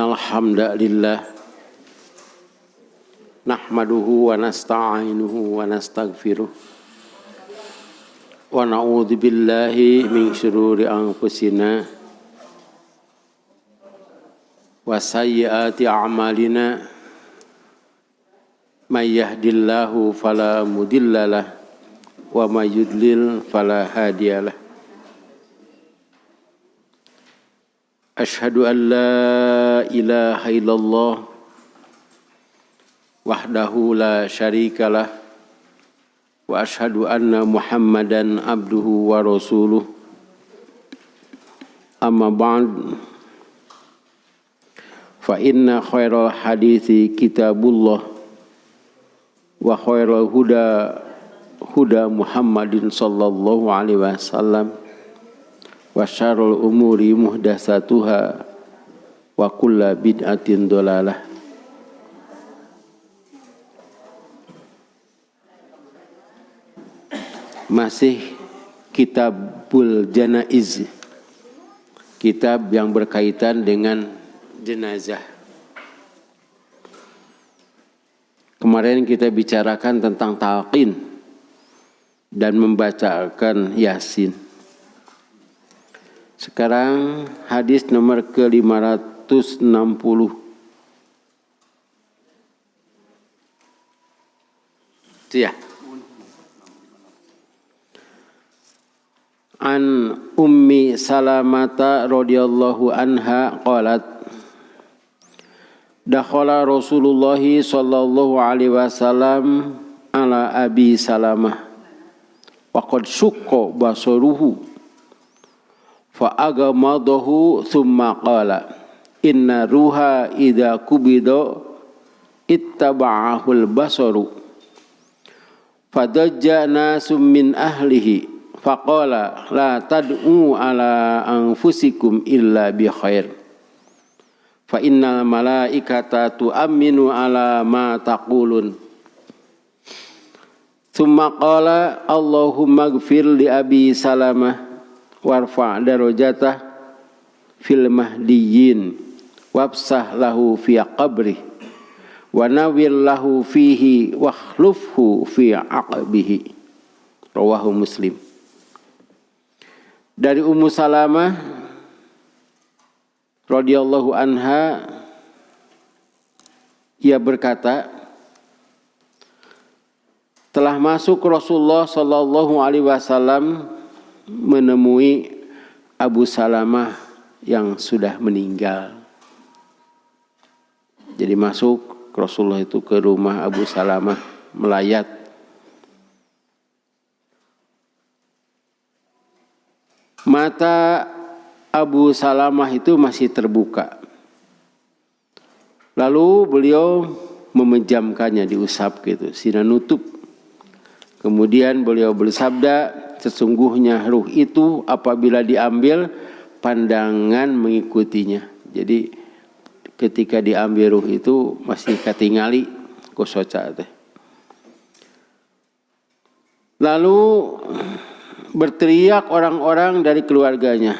Innal hamdalillah nahmaduhu wa nasta'inuhu wa nastaghfiruh wa na'udzu billahi min syururi anfusina wa sayyiati a'malina may yahdihillahu fala mudhillalah wa may yudlil fala hadiyalah. Asyhadu an la ilaha illallah wahdahu la syarikalah wa asyhadu anna Muhammadan abduhu wa rasuluh. Amma ba'd, fa inna khairal hadithi kitabullah wa khairal huda Muhammadin sallallahu alaihi wasallam wa syarrul umuri muhdatsatuha wa kullu bid'atin dhalalah. Masih Kitabul Janaiz, kitab yang berkaitan dengan jenazah. Kemarin kita bicarakan tentang talqin dan membacakan Yasin. Sekarang hadis nomor ke-560. Ya. An Ummi Salamata radhiyallahu anha qalat dakhala Rasulullah sallallahu alaihi wasallam ala Abi Salamah wa qad syaqqa basaruhu fa agamadahu thumma qala inna ruha idza kubida ittaba'ahul basaru fadajja nasum min ahlihi faqala la tad'u ala anfusikum illa bi khair fa innal malaikata tu'minu ala ma taqulun thumma qala Allahumma ighfir li Abi Salamah warfa' darajatah fil mahdiyyin wabsah lahu fi qabri wa nawwir lahu fihi wakhlufhu fi aqbihi. Rawahu Muslim. Dari Ummu Salamah radhiyallahu anha, ia berkata, telah masuk Rasulullah sallallahu alaihi wasallam menemui Abu Salamah yang sudah meninggal. Jadi masuk Rasulullah itu ke rumah Abu Salamah melayat. Mata Abu Salamah itu masih terbuka. Lalu beliau memejamkannya, diusap gitu, sina nutup. Kemudian beliau bersabda, sesungguhnya ruh itu apabila diambil, pandangan mengikutinya. Jadi ketika diambil ruh itu masih katingali kosoca teh. Lalu berteriak orang-orang dari keluarganya.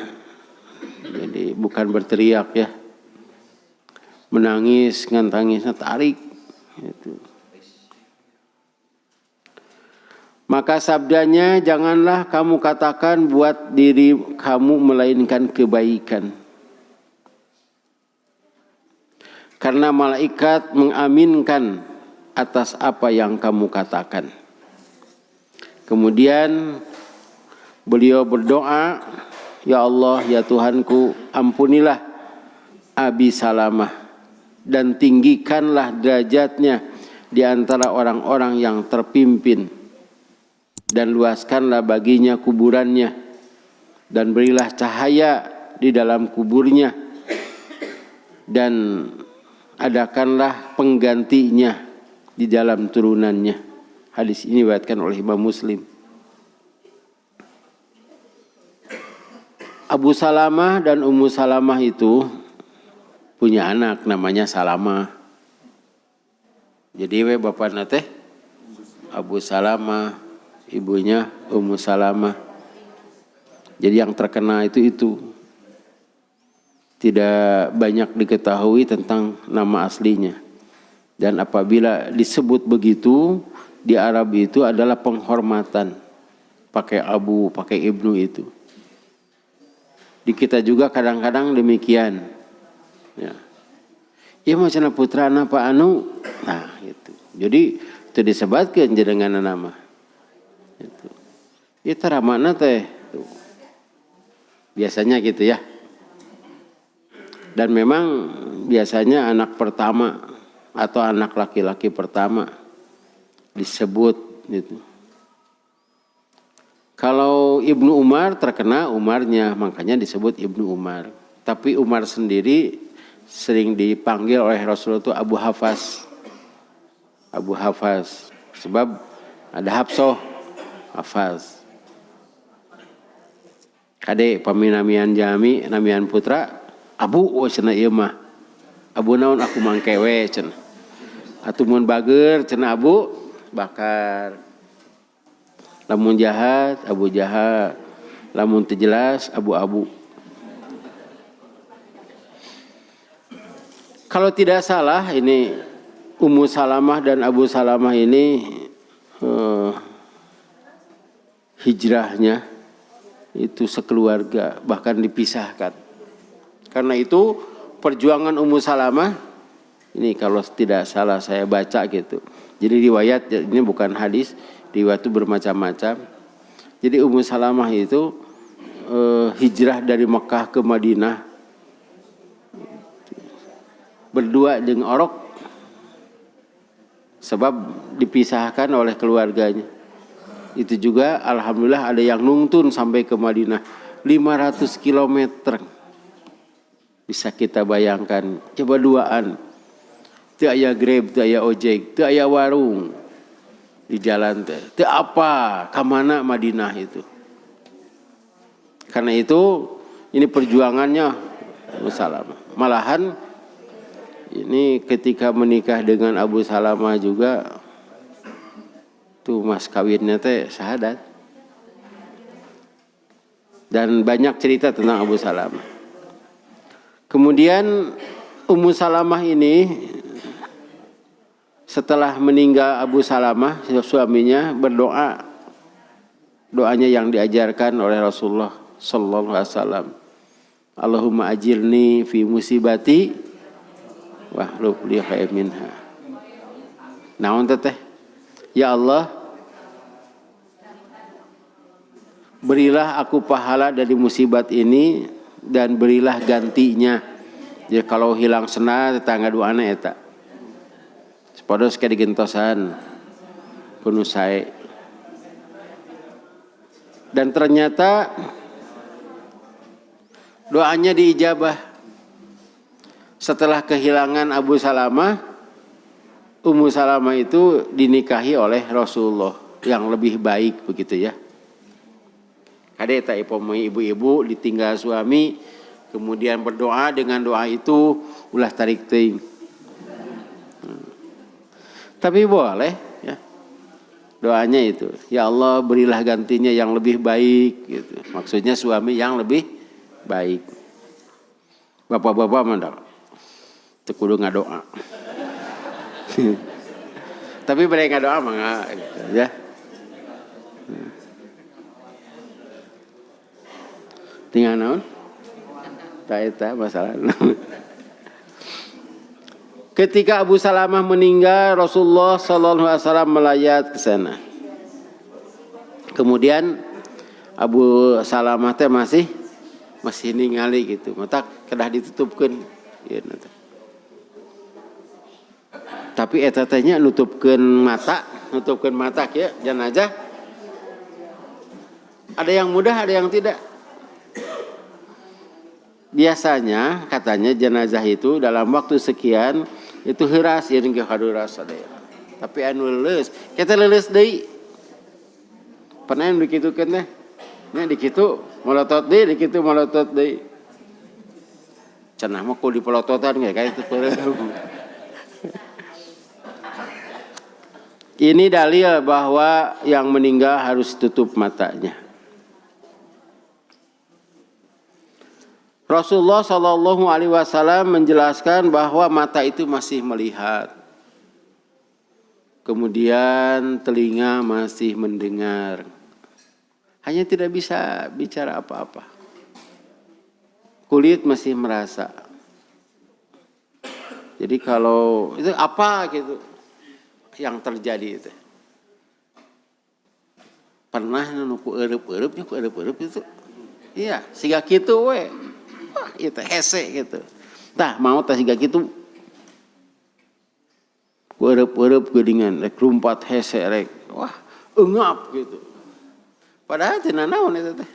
Jadi bukan berteriak ya, menangis, ngantangisnya tarik gitu. Maka sabdanya, janganlah kamu katakan buat diri kamu melainkan kebaikan. Karena malaikat mengaminkan atas apa yang kamu katakan. Kemudian beliau berdoa, ya Allah, ya Tuhanku, ampunilah Abi Salamah dan tinggikanlah derajatnya di antara orang-orang yang terpimpin. Dan luaskanlah baginya kuburannya, dan berilah cahaya di dalam kuburnya, dan adakanlah penggantinya di dalam turunannya. Hadis ini diriwayatkan oleh Imam Muslim. Abu Salamah dan Ummu Salamah itu punya anak namanya Salamah. Jadi bapak nate Abu Salamah, ibunya Ummu Salamah. Jadi yang terkena itu tidak banyak diketahui tentang nama aslinya. Dan apabila disebut begitu di Arab itu adalah penghormatan, pakai abu, pakai ibnu itu. Di kita juga kadang-kadang demikian. Ya. Iya macam putra Pak anu, nah itu. Jadi itu disebutkan dengan nama. Itu. Itu ramana teh. Biasanya gitu ya. Dan memang biasanya anak pertama atau anak laki-laki pertama disebut gitu. Kalau Ibnu Umar terkena Umarnya, makanya disebut Ibnu Umar. Tapi Umar sendiri sering dipanggil oleh Rasulullah itu Abu Hafs. Abu Hafs. Sebab ada Hafsoh, Hafaz. Kade paminamian jami, namian putra, Abu cenah ieu mah. Abu naon aku mangkewe cenah. Atuh mun bager cenah Abu Bakar. Lamun jahat Abu Jahal. Lamun teu jelas Abu-abu. Kalau tidak salah ini Ummu Salamah dan Abu Salamah ini hijrahnya itu sekeluarga, bahkan dipisahkan. Karena itu perjuangan Ummu Salamah ini kalau tidak salah saya baca gitu. Jadi riwayat ini bukan hadis, riwayat itu bermacam-macam. Jadi Ummu Salamah itu hijrah dari Mekah ke Madinah berdua dengan Orok sebab dipisahkan oleh keluarganya. Itu juga alhamdulillah ada yang nuntun sampai ke Madinah 500 kilometer. Bisa kita bayangkan, coba duaan. Teu aya Grab, teu aya ojek, teu aya warung di jalan teh. Teu apa, ka mana Madinah itu. Karena itu ini perjuangannya Salamah. Malahan ini ketika menikah dengan Abu Salamah juga tuh mas kawinnya teh syahadat. Dan banyak cerita tentang Abu Salamah. Kemudian Ummu Salamah ini setelah meninggal Abu Salamah suaminya berdoa. Doanya yang diajarkan oleh Rasulullah sallallahu alaihi wasallam. Allahumma ajirni fi musibati wahlub li khairan minha. Naon teh? Ya Allah, berilah aku pahala dari musibat ini dan berilah gantinya. Jadi kalau hilang sena tetangga duana eta. Sepados ka digentosan kuno sae. Dan ternyata doanya diijabah. Setelah kehilangan Abu Salamah, Ummu Salamah itu dinikahi oleh Rasulullah yang lebih baik begitu ya. Ada tak ibu-ibu ditinggal suami, kemudian berdoa dengan doa itu ulah tarik teuing. Tapi boleh ya. Doanya itu, ya Allah berilah gantinya yang lebih baik gitu. Maksudnya suami yang lebih baik. Bapak-bapak mandang teu kudu ngadoa. Tapi mereka ngadoa mah ya. Tinggal naon? Tak eta masalah. Ketika Abu Salamah meninggal, Rasulullah sallallahu alaihi wasallam melayat ke sana. Kemudian Abu Salamah teh masih ningali gitu. Mata kedah ditutupkeun. Ya, tapi eta teh nya nutupkeun mata ya jenazah. Ada yang mudah, ada yang tidak. Biasanya katanya jenazah itu dalam waktu sekian itu heuras ieu ge haduras sadaya. Tapi anu leuleus, kita leuleus deui. Pernah dikitukeun teh. Nya dikitu molotot deui, dikitu molotot deui. Cenah mah ku dipelototan ge ka itu. Ini dalil bahwa yang meninggal harus tutup matanya. Rasulullah Shallallahu Alaihi Wasallam menjelaskan bahwa mata itu masih melihat, kemudian telinga masih mendengar, hanya tidak bisa bicara apa-apa. Kulit masih merasa. Jadi kalau itu apa gitu yang terjadi itu? Pernah nuku eueup-eueupnya ku eueup-eueup itu. Iya, siga kitu we. Wah, itu hese gitu. Tah mau tah siga kitu. Ku eueup-eueup geuningan rek lumpat hese rek. Wah, eungap gitu. Padahal teu nanaon eta teh.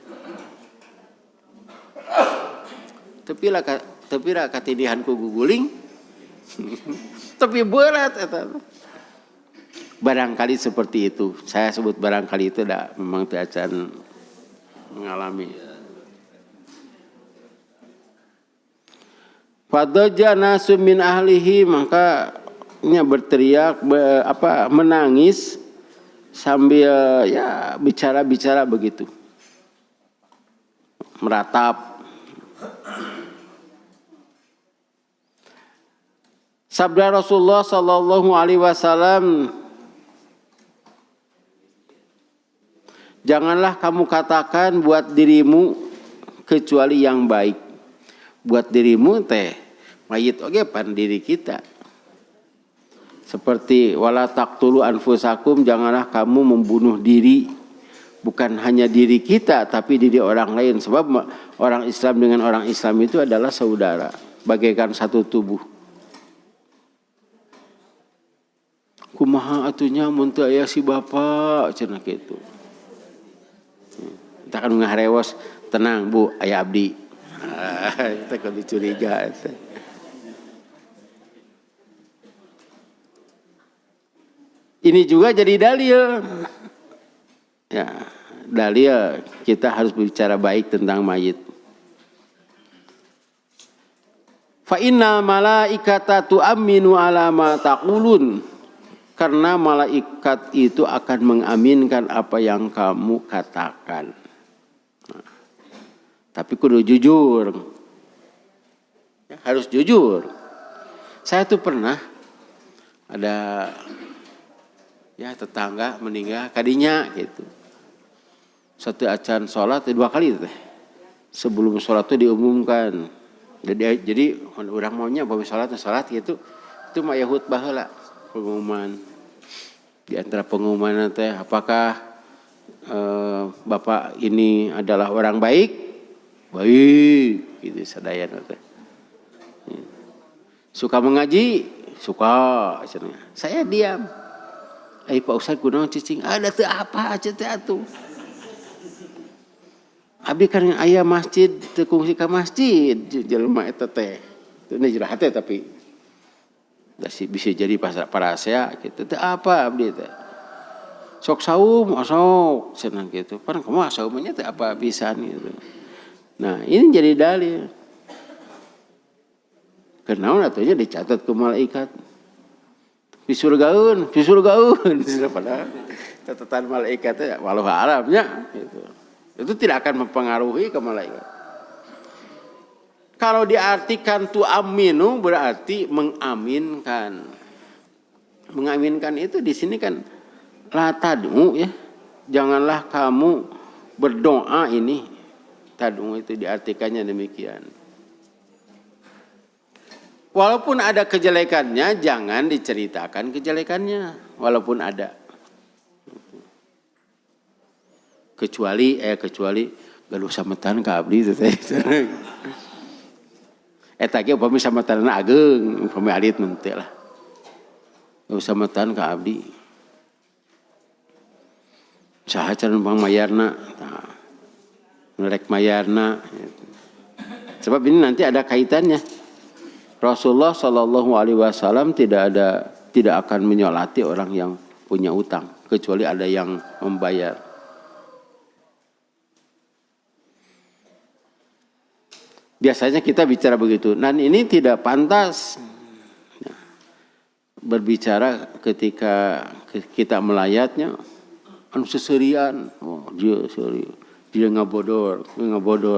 Tapi lah katidihan ku guguling. Tapi berat eta. Barangkali seperti itu. Saya sebut barangkali itu memang tidak akan mengalami. Fadaja nasu min ahlihi, maka berteriak menangis sambil ya bicara begitu. Meratap. Sabda Rasulullah sallallahu alaihi wasallam, janganlah kamu katakan buat dirimu kecuali yang baik. Buat dirimu teh mayit oge pan diri kita. Seperti wala taqtulu anfusakum, janganlah kamu membunuh diri, bukan hanya diri kita tapi diri orang lain, sebab orang Islam dengan orang Islam itu adalah saudara, bagaikan satu tubuh. Kumaha atunya mun teu aya si bapak cenah kitu. Kita kan ngaharewos, tenang Bu, aya abdi. Kita kalau dicuriga itu. Ini juga jadi dalil. Ya, dalil kita harus berbicara baik tentang mayit. Fa inna malaikata tu'minu ala ma taqulun. Karena malaikat itu akan mengaminkan apa yang kamu katakan. Tapi kudu jujur. Ya, harus jujur. Saya tuh pernah ada ya tetangga meninggal kadinya gitu. Satu acan sholat 2 kali teh. Sebelum sholat tuh diumumkan. Jadi orang maunya bahwa sholat gitu. Itu mah Yahud baheula pengumuman. Di antara pengumuman teh apakah Bapak ini adalah orang baik? Baik, gitu sadayana teh. Suka mengaji, suka. Saya diam. Pak Ustaz kunaon cicing? Ada teu apa aja teh atuh. Abi kan aya masjid, teu kungsi ka masjid jelema eta teh. Teu njerahat teh tapi bisa jadi parasea gitu. Teu apa abdi teh. Sok saum, sok cenah gitu. Pan kamu saumnya teh apa pisan gitu. Nah ini jadi dalil. Kenaon atunya dicatat ke malaikat. Pisurgaun. Padahal catatan malaikatnya walau Arabnya. Gitu. Itu tidak akan mempengaruhi ke malaikat. Kalau diartikan tu'aminu berarti mengaminkan. Mengaminkan itu di sini kan la tad'u ya. Janganlah kamu berdoa ini. Tad'u itu diartikannya demikian. Walaupun ada kejelekannya, jangan diceritakan kejelekannya. Walaupun ada. Kecuali galuh sametan ka abdi teh. Eta ge upami sametanna ageung, upami alit mah teu lah. Galuh sametan ka abdi. Saha cara numpang mayarna? Merek mayarna. Sebab ini nanti ada kaitannya. Rasulullah Shallallahu Alaihi Wasallam tidak akan menyolati orang yang punya utang kecuali ada yang membayar. Biasanya kita bicara begitu. Dan ini tidak pantas berbicara ketika kita melayatnya. Anu seserian, dia ngabodor.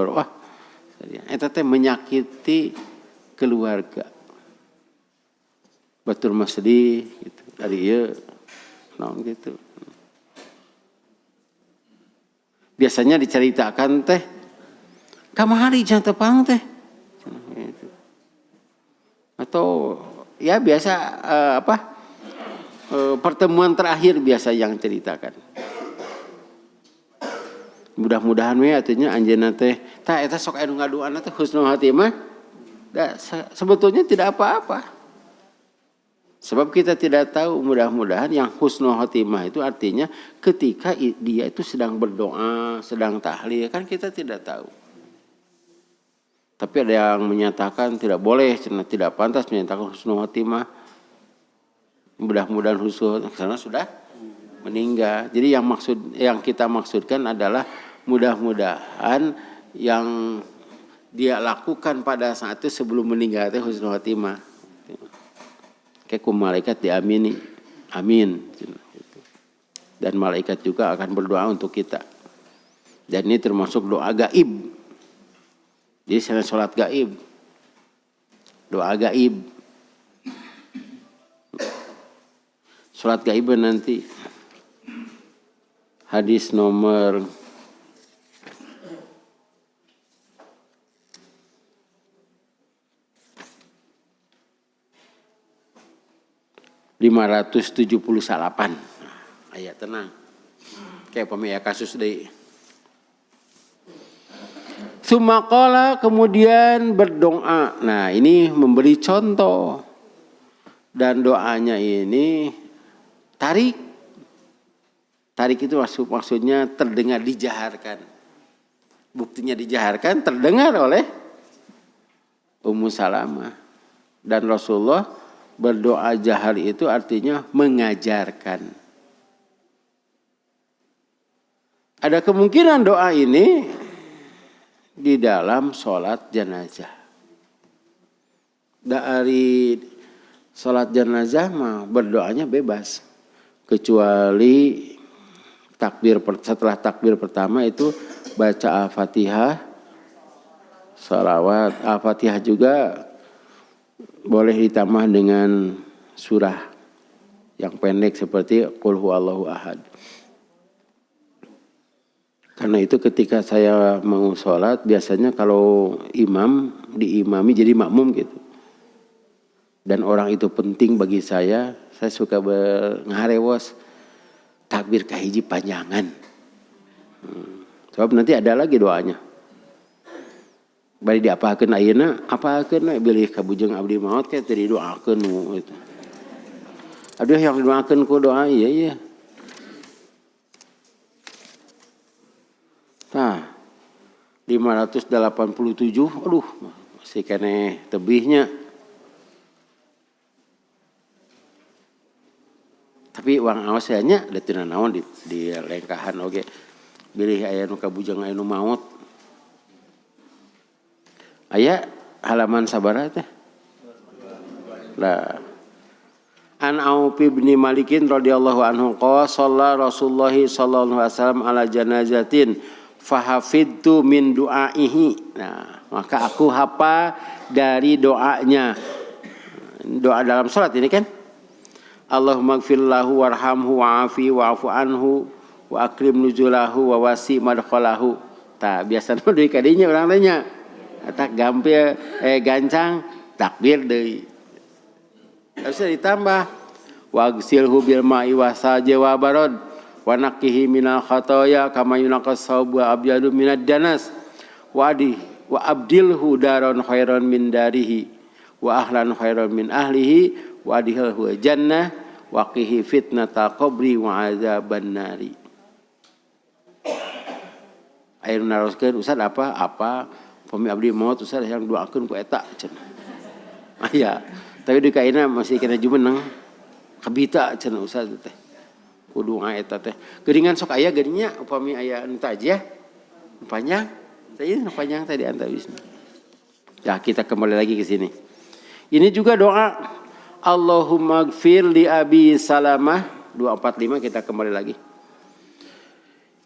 Wah, Eta teh menyakiti keluarga. Batur mah sedih gitu. Dari ieu naon gitu. Biasanya diceritakan teh kamari jangan tepang teh. Atau ya biasa pertemuan terakhir biasa yang ceritakan. Mudah-mudahan we atunya anjeunna teh tah eta sok anu ngaduana teh husnul khotimah. Sebetulnya tidak apa-apa. Sebab kita tidak tahu, mudah-mudahan yang husnul khotimah itu artinya ketika dia itu sedang berdoa, sedang tahlil, kan kita tidak tahu. Tapi ada yang menyatakan tidak boleh, tidak pantas menyatakan husnul khotimah. Mudah-mudahan husnul karena sudah meninggal. Jadi yang kita maksudkan adalah mudah-mudahan yang dia lakukan pada saat itu sebelum meninggal itu husnul khotimah. Kayak malaikat diamini, amin. Dan malaikat juga akan berdoa untuk kita. Dan ini termasuk doa gaib. Jadi saya sholat gaib, doa gaib. Sholat gaib nanti hadis nomor 578. Ayat tenang. Kayak pemia kasus deui. Sumaqala kemudian berdoa. Nah, ini memberi contoh. Dan doanya ini tarik. Tarik itu maksudnya terdengar dijaharkan. Buktinya dijaharkan terdengar oleh Ummu Salamah. Dan Rasulullah berdoa jahar itu artinya mengajarkan. Ada kemungkinan doa ini di dalam sholat jenazah. Dari sholat jenazah mah berdoanya bebas. Kecuali setelah takbir pertama itu baca Al-Fatihah, salawat. Al-Fatihah juga boleh ditambah dengan surah yang pendek seperti Qul huwallahu ahad. Karena itu ketika saya mau sholat biasanya kalau imam diimami jadi makmum gitu. Dan orang itu penting bagi saya suka ngaharewos takbir kahiji panjangan. Sebab nanti ada lagi doanya. Bari diapakeun ayeuna, apakeun we bilih ka bujeng abdi maot kayak teu didoakeun gitu. Aduh yang didoakeun ku doa iya. Nah, 587, aduh masih kene tebihnya. Tapi uang awasnya da teu naon di lengkahan oge. Bilih aya nu kabujeng aya nu maot. Aya halaman sabaraha teh? Lah. An Auf bin Malikin radhiyallahu anhu qala shalla Rasulullah sallallahu alaihi wasallam ala janazatin fahafidtu min du'aihi. Nah, maka aku hafal dari doanya. Doa dalam salat ini kan? Allahumma ighfir lahu warhamhu wa'afi wa'fu anhu wa akrim nuzulahu wa wasi madkhalahu. Tah biasana deui kadinya urang teh nya. Eta gampil gancang takbir deui. Bisa ditambah wagsilhu bil ma'i wasalji wa barad wa naqihi minal khataaya kama yunaqas sawbu abyadu minad danas wa abdilhu daron khairan min darihi wa ahlan khairan min ahlihi wa adhilhu jannah wa qihi fitnatal qabri wa azaban nari. Ayeuna naroskeun Ustaz apa pami abdi maot Ustaz yang doakeun ku eta cenah. Aya, tapi di kaina masih kena jumeneng. Kabita cenah Ustaz teh. Kudu eta teh. Geuningan sok aya geuninnya upami aya anu tajih panjang. Tadi panjang tadi antawisna. Ya, kita kembali lagi ke sini. Ini juga doa Allahumma ighfir li Abi Salamah 245 kita kembali lagi.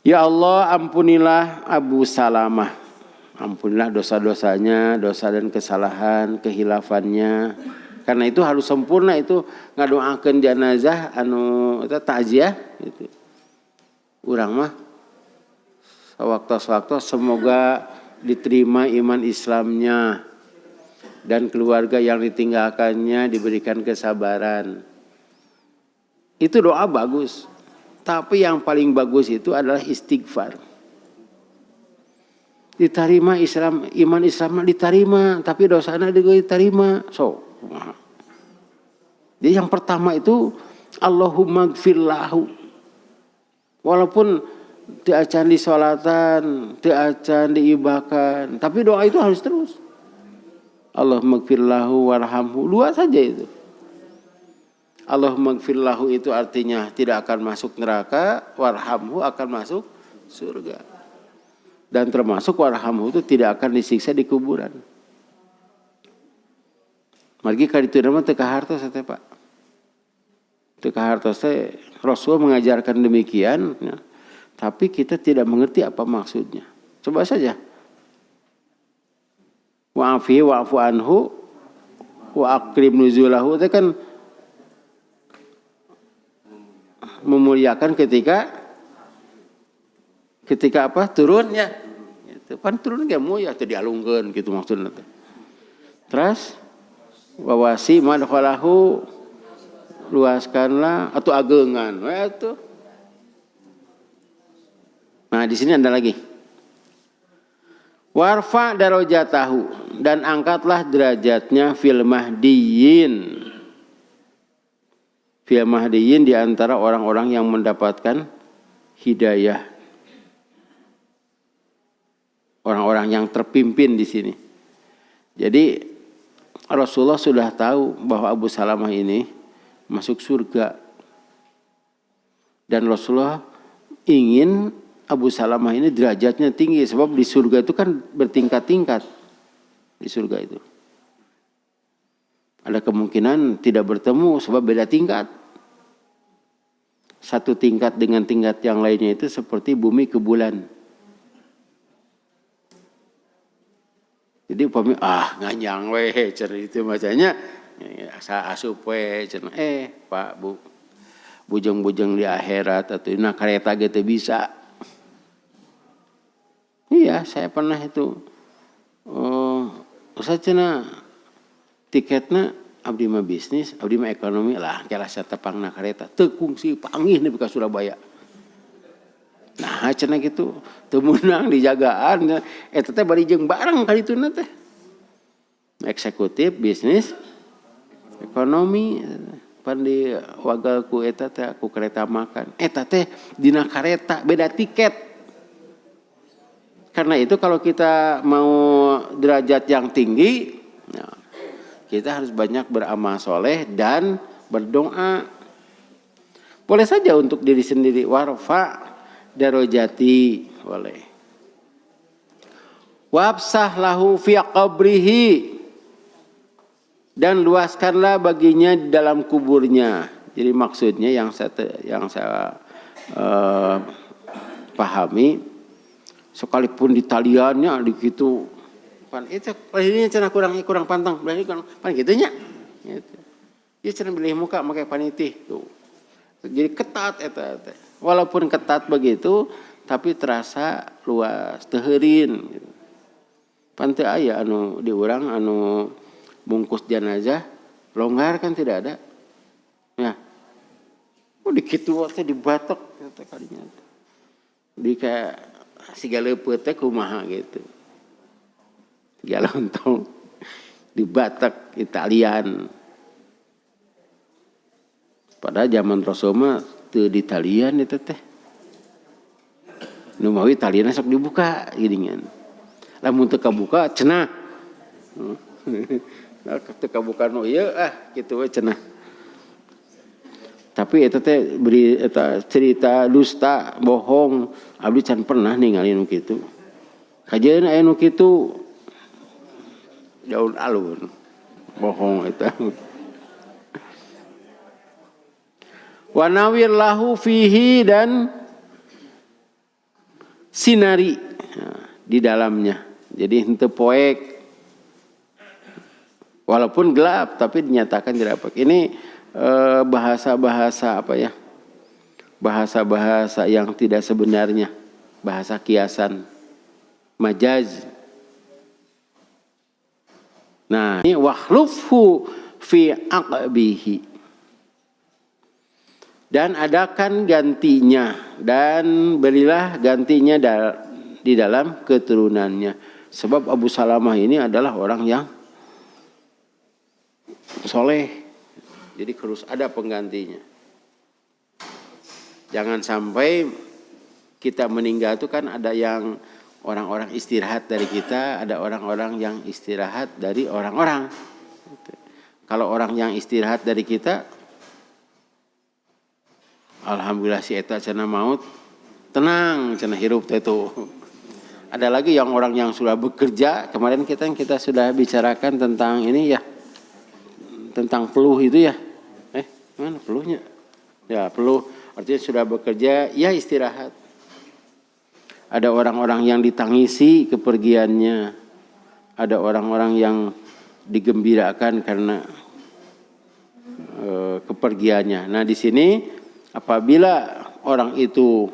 Ya Allah ampunilah Abu Salamah. Ampunilah dosa-dosanya, dosa dan kesalahan, kehilafannya. Karena itu harus sempurna itu ngadoakeun jenazah anu eta takziah gitu. Urang mah sewaktu-waktu semoga diterima iman Islamnya dan keluarga yang ditinggalkannya diberikan kesabaran. Itu doa bagus. Tapi yang paling bagus itu adalah istighfar. Diterima Islam, iman Islam diterima, tapi dosana juga diterima. Jadi yang pertama itu Allahumma gfirlahu. Walaupun diacan di sholatan, diacan diibakan, tapi doa itu harus terus. Allahumma gfirlahu warhamhu. Dua saja itu. Allahumma gfirlahu itu artinya tidak akan masuk neraka, warhamhu akan masuk surga. Dan termasuk warhamhu itu tidak akan disiksa di kuburan. Margi kaditu nama teu kahartos teh Pak. Teu kahartos teh Rasul mengajarkan demikian, ya. Tapi kita tidak mengerti apa maksudnya. Coba saja. Wa'afi wa'fu anhu wa akrim nuzulahu itu kan memuliakan ketika apa? Turun ya. Itu pan turun ge mulia teu dialungkeun gitu maksudna teh. Terus wawasi madkhalahu luaskanlah atau agengan. Itu. Nah, di sini ada lagi. Warfa darajatahu dan angkatlah derajatnya fil mahdiyin. Fil mahdiyin di antara orang-orang yang mendapatkan hidayah. Orang-orang yang terpimpin di sini. Jadi Rasulullah sudah tahu bahwa Abu Salamah ini masuk surga. Dan Rasulullah ingin Abu Salamah ini derajatnya tinggi. Sebab di surga itu kan bertingkat-tingkat. Di surga itu. Ada kemungkinan tidak bertemu sebab beda tingkat. Satu tingkat dengan tingkat yang lainnya itu seperti bumi ke bulan. Jadi upami nganyang weh cenah itu macanya asa asup we cenah Pak Bu bujeng-bujeng di akhirat atau na kareta ge teu bisa. Iya, saya pernah itu usah cenah tiketna abdi mah bisnis, abdi mah ekonomi lah kela satepangna kareta teu kungsi panggih nepi ka Surabaya. Nah, cenah gitu, teu meunang dijagaan eta teh bari jeung bareng ka dituna teh. Eksekutif, bisnis, ekonomi pan di wagal ku eta teh ku kereta makan. Eta teh dina kareta beda tiket. Karena itu kalau kita mau derajat yang tinggi, kita harus banyak beramal soleh dan berdoa. Boleh saja untuk diri sendiri warfa darajati boleh. Wabsah lahu fi qabrihi dan luaskanlah baginya di dalam kuburnya. Jadi maksudnya yang saya pahami sekalipun di taliannya dikitu pan itu ini cenah kurang pantang berarti pan kitu nya. Gitu. Ieu cenah bilih muka make panitih tuh. Jadi ketat eta teh. Walaupun ketat begitu, tapi terasa luas, teuheureun. Gitu. Pan teu aya anu di urang anu bungkus jenazah longgar kan tidak ada. Ya. Di kitu teh dibatok eta kadinya. Di kayak siga leupeut teh kumaha gitu. Siga lontong dibatok Italian. Pada zaman Rasul mah teu di talian eta teh. Nu mawi taliana sok dibuka geuningan. Lamun teu kabuka cenah. Teu kabuka nu ieu kitu we cenah. Tapi eta teh beri eta cerita dusta, bohong. Abdi can pernah ningali nu kitu. Kajeun aya nu kitu daun alun. Bohong eta. Wa nawir lahu fihi dan sinari di dalamnya. Jadi henteu poek. Walaupun gelap tapi dinyatakan tidak poek. Ini bahasa-bahasa apa ya? Bahasa-bahasa yang tidak sebenarnya. Bahasa kiasan. Majaz. Nah, ini wakhlufhu fi aqbihi. Dan adakan gantinya dan berilah gantinya di dalam keturunannya. Sebab Abu Salamah ini adalah orang yang soleh. Jadi harus ada penggantinya. Jangan sampai kita meninggal itu kan ada yang orang-orang istirahat dari kita, ada orang-orang yang istirahat dari orang-orang. Kalau orang yang istirahat dari kita, alhamdulillah si eta cenah maut tenang, cenah hirup itu. Ada lagi yang orang yang sudah bekerja, kemarin kita sudah bicarakan tentang ini ya, tentang peluh itu ya. Mana peluhnya? Ya peluh, artinya sudah bekerja, ya istirahat. Ada orang-orang yang ditangisi kepergiannya, ada orang-orang yang digembirakan karena kepergiannya. Nah di sini apabila orang itu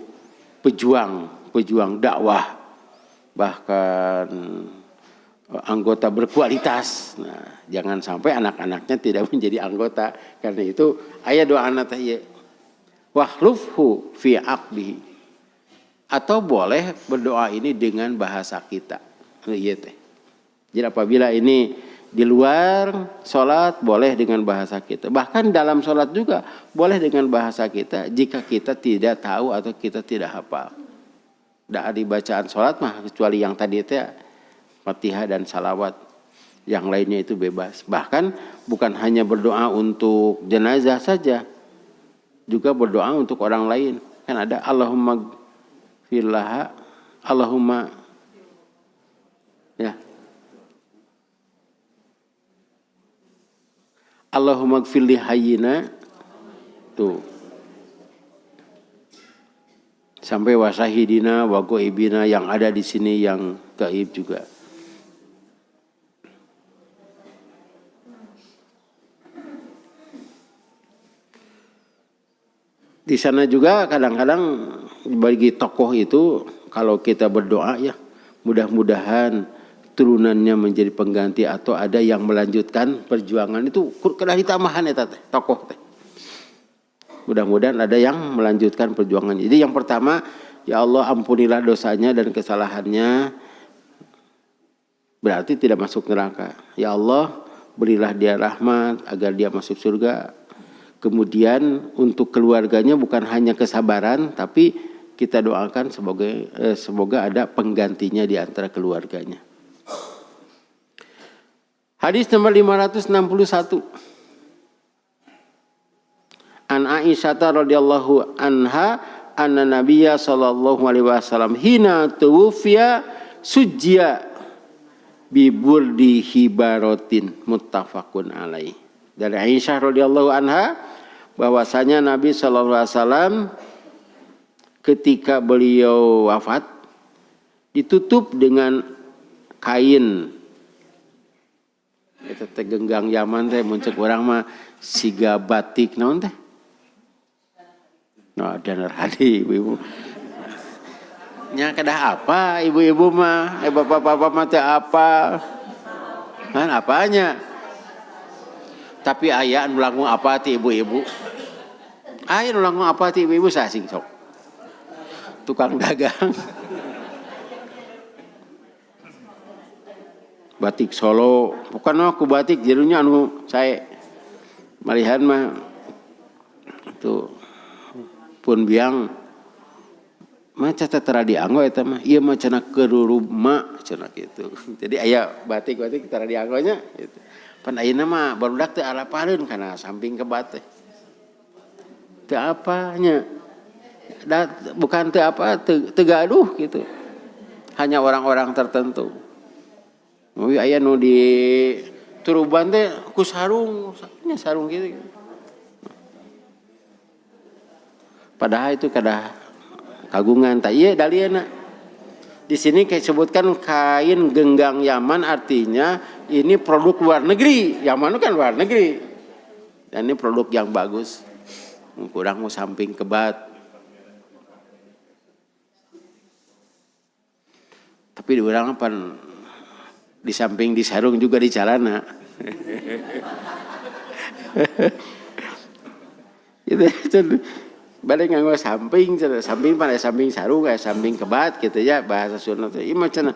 pejuang dakwah, bahkan anggota berkualitas, nah jangan sampai anak-anaknya tidak menjadi anggota. Karena itu ayat doa anak teh wakhlufhu fi aqbihi, atau boleh berdoa ini dengan bahasa kita. Iya teh. Jadi apabila ini di luar sholat boleh dengan bahasa kita. Bahkan dalam sholat juga boleh dengan bahasa kita jika kita tidak tahu atau kita tidak hafal. Tidak ada bacaan sholat mah kecuali yang tadi itu ya, Fatihah dan salawat. Yang lainnya itu bebas. Bahkan bukan hanya berdoa untuk jenazah saja, juga berdoa untuk orang lain. Kan ada Allahumma gfirlaha, Allahumma ya. Allahumma gfirli hayyina tuh. Sampai wasahidina wa ghaibina yang ada di sini yang gaib juga. Di sana juga kadang-kadang bagi tokoh itu kalau kita berdoa ya mudah-mudahan turunannya menjadi pengganti atau ada yang melanjutkan perjuangan itu kedah ditamahan ya tokoh teh. Mudah-mudahan ada yang melanjutkan perjuangan. Jadi yang pertama, ya Allah ampunilah dosanya dan kesalahannya, berarti tidak masuk neraka. Ya Allah berilah dia rahmat agar dia masuk surga. Kemudian untuk keluarganya bukan hanya kesabaran, tapi kita doakan semoga ada penggantinya di antara keluarganya. Hadis nomor 561. An Aisyah radhiyallahu anha anna Nabiyya sallallahu alaihi wasallam hina tuwfiya sujjiya bi burdi hibarotin muttafaqun alaih. Dari Aisyah radhiyallahu anha bahwasanya Nabi sallallahu alaihi wasallam ketika beliau wafat ditutup dengan kain. Eta teh genggang Yaman teh mun ceuk urang mah siga batik naon teh? Nah, danar hadi ibu-ibu. Nya kedah apa ibu-ibu mah? Bapak-bapak mah teh apa? Kan apanya? Tapi aya anu langgeng apa ti ibu-ibu? Aya anu langgeng apa ti ibu-ibu sasing sok. Tukang dagang. Batik Solo, bukan mah ku batik jerunya anu saya malihan mah itu pun biang maca tara dianggo eta mah ieu mah cenah keruruma cenah kitu. Jadi aya batik-batik tara dianggonya gitu. Pan ayeuna mah barudak teu alapareun kana samping kebat teh. Teu apanya. Bukan teu apa teu gaduh gitu. Hanya orang-orang tertentu. Aya nu di turuban teh ku sarung gitu. Padahal itu kada kagungan tak ieu dalieuna. Di sini kayak sebutkan kain genggang Yaman, artinya ini produk luar negeri. Yaman kan luar negeri. Dan ini produk yang bagus. Kurang mau samping kebat. Tapi di orang apa di samping di sarung juga di celana. Itu balik nganggo samping pada samping sarung kayak samping kebat gitu ya bahasa Sunda teh. Ieu macam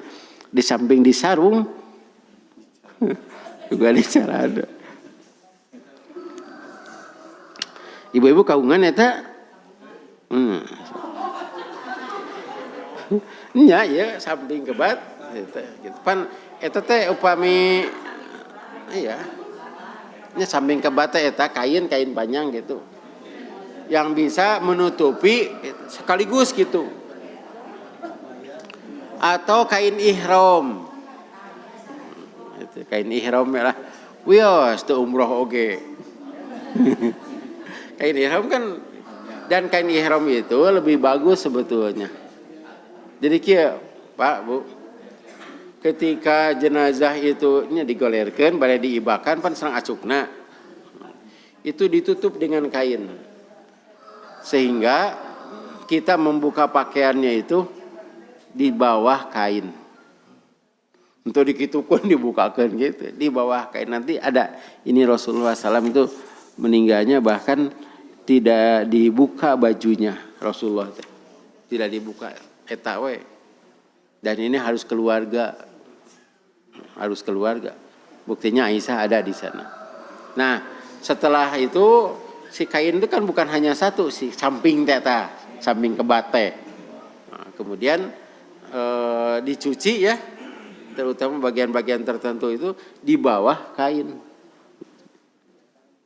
di samping di sarung juga di celana. Ibu-ibu kaungan eta nya ya samping kebat gitu. Pan eta teh upami iya. Nya samping kebat teh eta kain panjang gitu. Yang bisa menutupi sekaligus gitu. Atau kain ihram. Itu kain ihram lah. Wios teu umroh oge. Kain ihram kan dan kain ihram itu lebih bagus sebetulnya. Jadi kieu, Pak, Bu. Ketika jenazah itu digolerkeun bade diibakan pan sareng acukna. Itu ditutup dengan kain. Sehingga kita membuka pakaiannya itu di bawah kain. Untuk dikitukan dibukakan gitu. Di bawah kain nanti ada. Ini Rasulullah SAW itu meninggalnya bahkan tidak dibuka bajunya Rasulullah. Tidak dibuka. Eta we. Dan ini harus keluarga. Harus keluarga. Buktinya Aisyah ada di sana. Nah setelah itu si kain itu kan bukan hanya satu, si samping teta, samping kebate. Nah, kemudian dicuci ya, terutama bagian-bagian tertentu itu di bawah kain.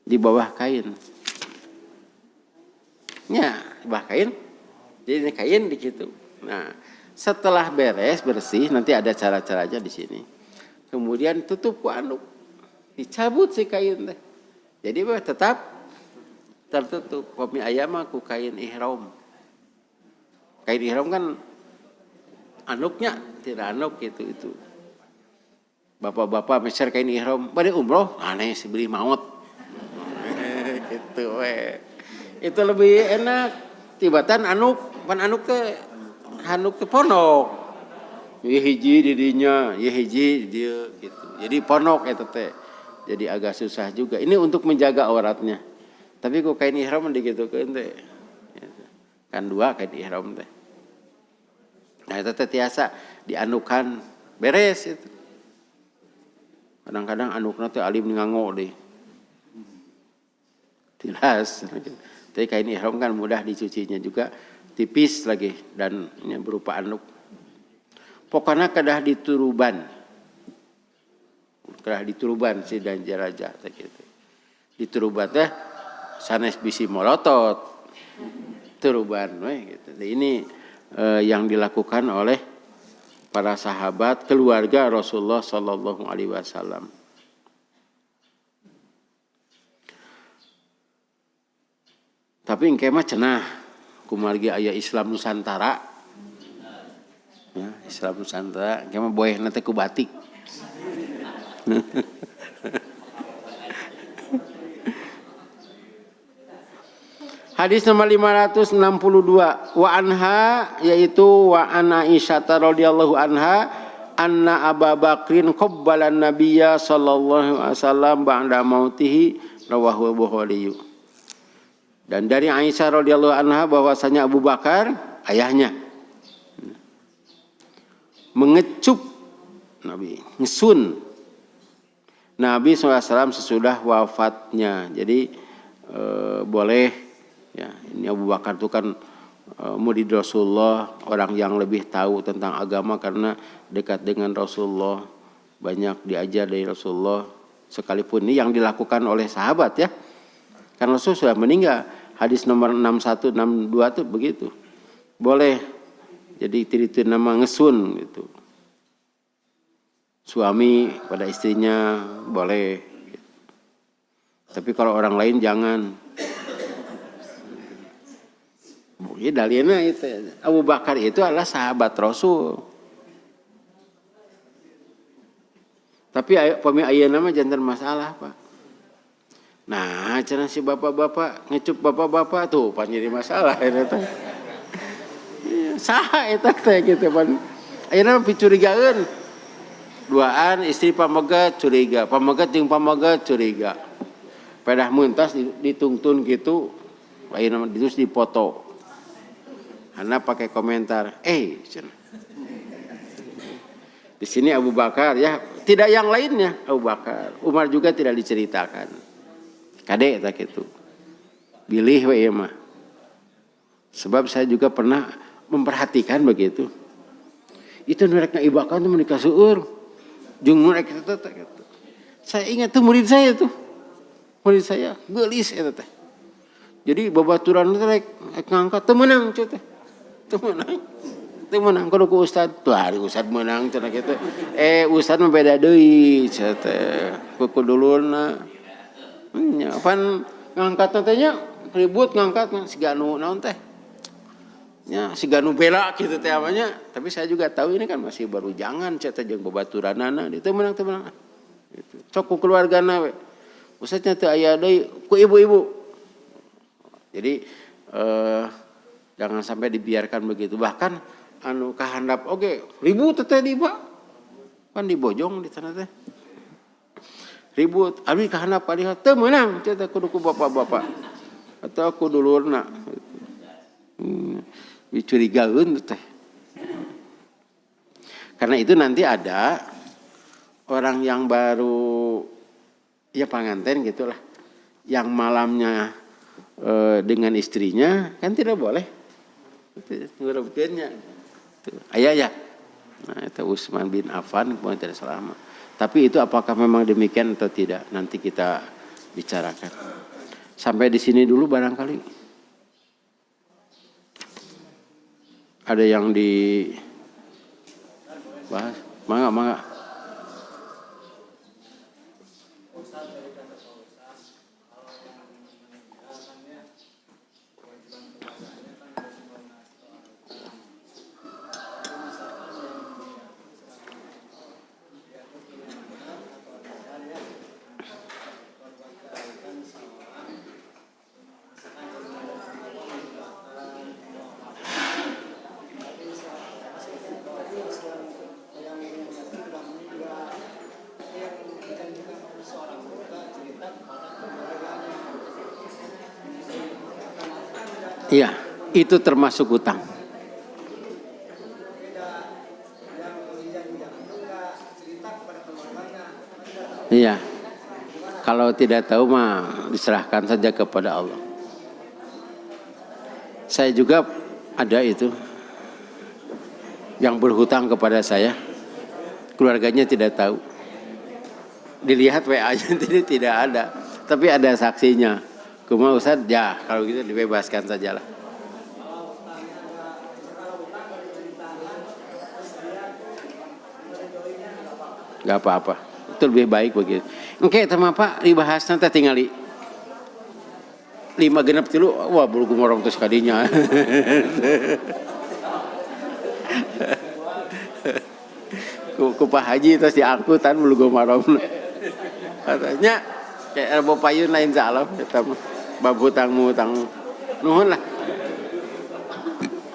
Di bawah kain. Ya, di bawah kain. Jadi ini kain di situ. Nah, setelah beres bersih nanti ada cara-caranya di sini. Kemudian tutup ku anduk. Dicabut si kain teh. Jadi tetap tertutup. Wami ayam aku kain ihram. Kain ihram kan anduknya tidak anduk gitu itu. Bapak-bapak meser kain ihram bade umroh aneh si beli maut. Gitu we. Itu lebih enak. Tibatan anduk, pan anduk teh ponok. Ieu hiji di dinya, ieu hiji di dieu gitu. Jadi ponok eta teh. Jadi agak susah juga. Ini untuk menjaga auratnya. Tapi kok kain ihram digitukeun teh. Kan dua kain ihram teh. Nah itu teh tiasa dianukan beres itu. Kadang-kadang anukna teh alim ngango deh. Tilas. Tapi kain ihram kan mudah dicucinya juga, tipis lagi dan berupa anduk. Pokoknya kedah dituruban. Kedah dituruban si dan jaraja teh gitu. Dituruban teh sanes bisi molotot turuban gitu. Ini yang dilakukan oleh para sahabat keluarga Rasulullah sallallahu alaihi wasallam. Tapi engke mah cenah kumargi aya Islam Nusantara. Ya, Islam Nusantara engke mah boehna teh ku batik. Hadis nomor 562 wa anha yaitu wa ana Aisyah radhiyallahu anha anna Abu Bakrin qabbalan nabiyya sallallahu alaihi wasallam ba'da mautihi rawahu Bukhari. Dan dari Aisyah radhiyallahu anha bahwasanya Abu Bakar ayahnya mengecup Nabi, ngesun Nabi SAW sesudah wafatnya. Jadi boleh ya, ini Abu Bakar itu kan murid Rasulullah, orang yang lebih tahu tentang agama karena dekat dengan Rasulullah, banyak diajar dari Rasulullah. Sekalipun ini yang dilakukan oleh sahabat ya. Karena Rasul sudah meninggal. Hadis nomor 6162 itu begitu. Boleh jadi tiri-tiri nama ngesun gitu. Suami pada istrinya boleh. Tapi kalau orang lain jangan. Ya dalilnya itu Abu Bakar itu adalah sahabat Rasul. Tapi pami ayeuna mah janten masalah, Pak. Nah, cenah si bapak-bapak ngecup bapak-bapak tuh pan jadi masalah eta teh. Saha eta teh gitu pan. Ayeuna picurigaeun. Duaan istri pamegat curiga, pamegat jeung pamegat curiga. Pedah muntas ditungtun gitu, ayeuna terus dipoto. Hana pakai komentar, cenah. Di sini Abu Bakar ya, tidak yang lainnya Abu Bakar. Umar juga tidak diceritakan. Kade tak itu. Bilih we mah. Sebab saya juga pernah memperhatikan begitu. Itu mereka ibakan tuh menikah seueur. Jeung mereka itu. Saya ingat tuh murid saya tuh. Murid saya geulis eta teh. Jadi babaturan teh rek ngangkat teu meunang teh. Teu meunang. Teu meunang kudu ku ustad. Tuh hari ustad meunang cenah kitu. Ustad mah beda deui cenah teh. Ku dulurna. Nya pan ngangkat teh nya ribut ngangkat siga anu naon teh. Nya siga nu bela kitu teh amanya. Tapi saya juga tahu ini kan masih baru jangan cenah jeung babaturanana. Teu meunang teu meunang. Gitu. Cok ku keluargana we. Ustadnya teu aya deui ku ibu-ibu. Jadi jangan sampai dibiarkan begitu. Bahkan anu kahandap oge ribut teh di Pak. Kan di Bojong di sana teh. Ribut, abi kahandap ka dieu teu meunang cenah kudu ku bapak-bapak. Atau ku dulurna. Dicurigaeun teh. Karena itu nanti ada orang yang baru ya pengantin gitulah. Yang malamnya dengan istrinya kan tidak boleh. Ngerebutkeunnya. Aya ya. Nah, itu Utsman bin Affan pun tidak selama. Tapi itu apakah memang demikian atau tidak nanti kita bicarakan. Sampai di sini dulu barangkali. Ada yang dibahas? Mangga. Iya, itu termasuk hutang. Iya. Kalau tidak tahu mah diserahkan saja kepada Allah. Saya juga ada itu yang berhutang kepada saya. Keluarganya tidak tahu. Dilihat WA-nya tidak ada, tapi ada saksinya. Kumaha Ustaz? Ya, kalau gitu dibebaskan sajalah. Gak apa-apa. Itu lebih baik begitu. Oke, teman Pak, dibahas nanti tinggali 5 genep tilu, wah bulu gumorong terus kadinya. Ku Pak Haji terus diangkutan bulu gumorong. Katanya kayak Rebo Payun lain salah, kita mah bab hutang nuhun lah.